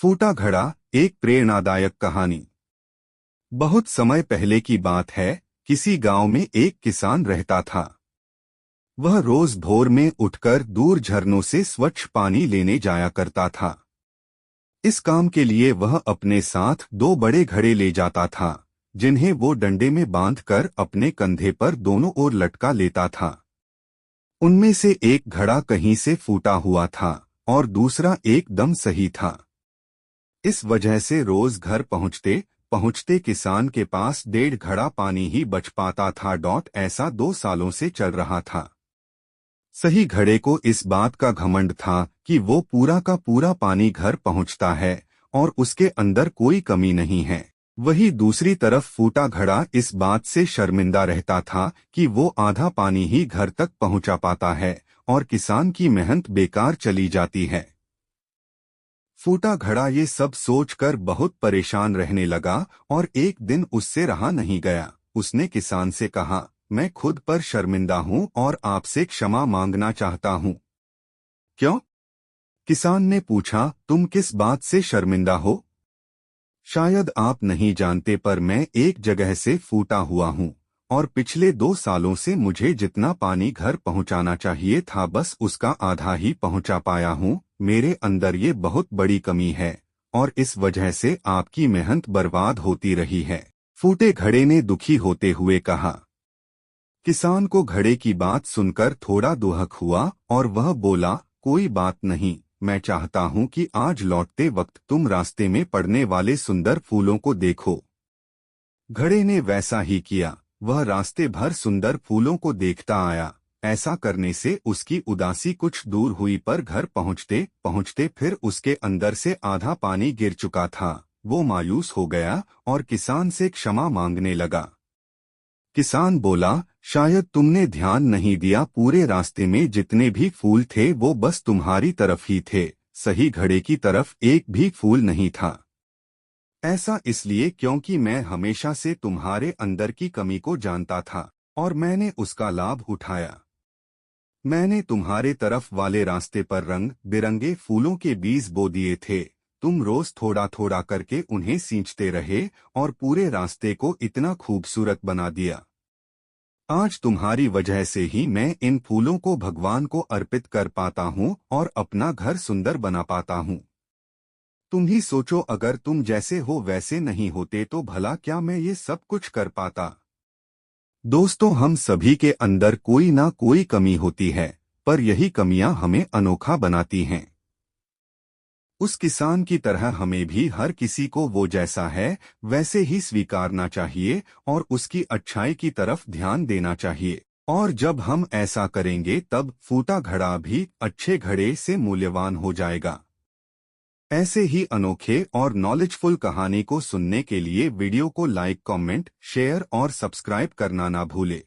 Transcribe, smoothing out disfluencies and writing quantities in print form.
फूटा घड़ा, एक प्रेरणादायक कहानी। बहुत समय पहले की बात है। किसी गांव में एक किसान रहता था। वह रोज भोर में उठकर दूर झरनों से स्वच्छ पानी लेने जाया करता था। इस काम के लिए वह अपने साथ दो बड़े घड़े ले जाता था, जिन्हें वो डंडे में बांधकर अपने कंधे पर दोनों ओर लटका लेता था। उनमें से एक घड़ा कहीं से फूटा हुआ था और दूसरा एकदम सही था। इस वजह से रोज घर पहुंचते पहुंचते किसान के पास 1.5 घड़ा पानी ही बच पाता था। ऐसा 2 सालों से चल रहा था। सही घड़े को इस बात का घमंड था कि वो पूरा का पूरा पानी घर पहुंचता है और उसके अंदर कोई कमी नहीं है। वही दूसरी तरफ फूटा घड़ा इस बात से शर्मिंदा रहता था कि वो आधा पानी ही घर तक पहुंचा पाता है और किसान की मेहनत बेकार चली जाती है। फूटा घड़ा ये सब सोचकर बहुत परेशान रहने लगा और एक दिन उससे रहा नहीं गया। उसने किसान से कहा, मैं खुद पर शर्मिंदा हूँ और आपसे क्षमा मांगना चाहता हूँ। क्यों? किसान ने पूछा, तुम किस बात से शर्मिंदा हो? शायद आप नहीं जानते, पर मैं एक जगह से फूटा हुआ हूँ और पिछले 2 सालों से मुझे जितना पानी घर पहुँचाना चाहिए था बस उसका आधा ही पहुँचा पाया हूँ। मेरे अंदर ये बहुत बड़ी कमी है और इस वजह से आपकी मेहनत बर्बाद होती रही है। फूटे घड़े ने दुखी होते हुए कहा। किसान को घड़े की बात सुनकर थोड़ा दुहक हुआ और वह बोला, कोई बात नहीं, मैं चाहता हूँ कि आज लौटते वक्त तुम रास्ते में पड़ने वाले सुंदर फूलों को देखो। घड़े ने वैसा ही किया। वह रास्ते भर सुंदर फूलों को देखता आया। ऐसा करने से उसकी उदासी कुछ दूर हुई, पर घर पहुँचते पहुँचते फिर उसके अंदर से आधा पानी गिर चुका था। वो मायूस हो गया और किसान से क्षमा मांगने लगा। किसान बोला, शायद तुमने ध्यान नहीं दिया, पूरे रास्ते में जितने भी फूल थे वो बस तुम्हारी तरफ ही थे, सही घड़े की तरफ एक भी फूल नहीं था। ऐसा इसलिए क्योंकि मैं हमेशा से तुम्हारे अंदर की कमी को जानता था और मैंने उसका लाभ उठाया। मैंने तुम्हारे तरफ वाले रास्ते पर रंग बिरंगे फूलों के बीज बो दिए थे। तुम रोज थोड़ा थोड़ा करके उन्हें सींचते रहे और पूरे रास्ते को इतना खूबसूरत बना दिया। आज तुम्हारी वजह से ही मैं इन फूलों को भगवान को अर्पित कर पाता हूँ और अपना घर सुंदर बना पाता हूँ। तुम ही सोचो, अगर तुम जैसे हो वैसे नहीं होते तो भला क्या मैं ये सब कुछ कर पाता। दोस्तों, हम सभी के अंदर कोई ना कोई कमी होती है, पर यही कमियां हमें अनोखा बनाती हैं। उस किसान की तरह हमें भी हर किसी को वो जैसा है वैसे ही स्वीकारना चाहिए और उसकी अच्छाई की तरफ ध्यान देना चाहिए। और जब हम ऐसा करेंगे तब फूटा घड़ा भी अच्छे घड़े से मूल्यवान हो जाएगा। ऐसे ही अनोखे और नॉलेजफुल कहानी को सुनने के लिए वीडियो को लाइक, कमेंट, शेयर और सब्सक्राइब करना ना भूले।